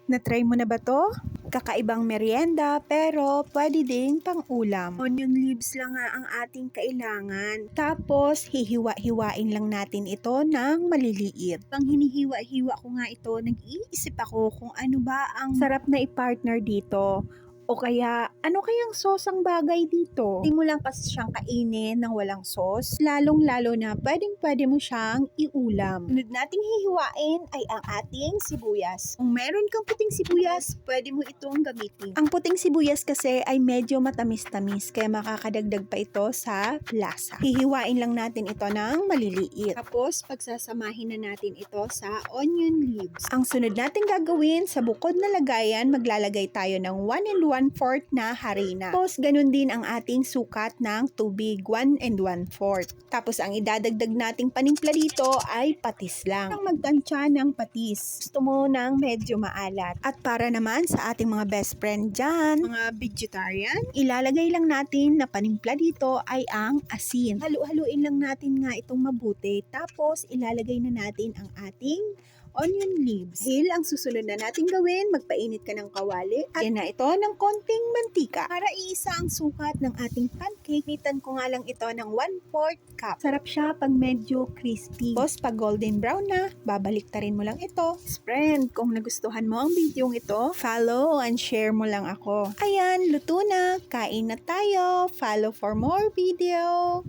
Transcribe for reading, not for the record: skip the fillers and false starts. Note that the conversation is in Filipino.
Na-try mo na ba to? Kakaibang merienda pero pwede din pang ulam. Onion leaves lang nga ang ating kailangan. Tapos hihiwa-hiwain lang natin ito ng maliliit. Pang hinihiwa-hiwa ko nga ito, nag-iisip ako kung ano ba ang sarap na i-partner dito. O kaya, ano kayang sauce ang bagay dito? Hindi mo lang kasi siyang kainin ng walang sauce, lalong-lalo na pwedeng-pwede mo siyang iulam. Sunod nating hihiwain ay ang ating sibuyas. Kung meron kang puting sibuyas, pwede mo itong gamitin. Ang puting sibuyas kasi ay medyo matamis-tamis, kaya makakadagdag pa ito sa lasa. Hihiwain lang natin ito ng maliliit. Tapos, pagsasamahin na natin ito sa onion leaves. Ang sunod natin gagawin, sa bukod na lagayan, maglalagay tayo ng 1 1/4 na harina. Tapos, ganun din ang ating sukat ng tubig, 1 1/4. Tapos, ang idadagdag nating panimpla dito ay patis lang. Ang magtansya ng patis. Gusto mo ng medyo maalat. At para naman sa ating mga best friend dyan, mga vegetarian, ilalagay lang natin na panimpla dito ay ang asin. Halu-haluin lang natin nga itong mabuti. Tapos, ilalagay na natin ang ating onion leaves. Dahil ang susunod na natin gawin, magpainit ka ng kawali at yan na ito ng konting mantika. Para iisa ang sukat ng ating pancake, initan ko nga lang ito ng 1/4 cup. Sarap siya pag medyo crispy. Tapos pag golden brown na, babaliktarin mo lang ito. Friend, kung nagustuhan mo ang video ito, follow and share mo lang ako. Ayan, luto na. Kain na tayo. Follow for more video.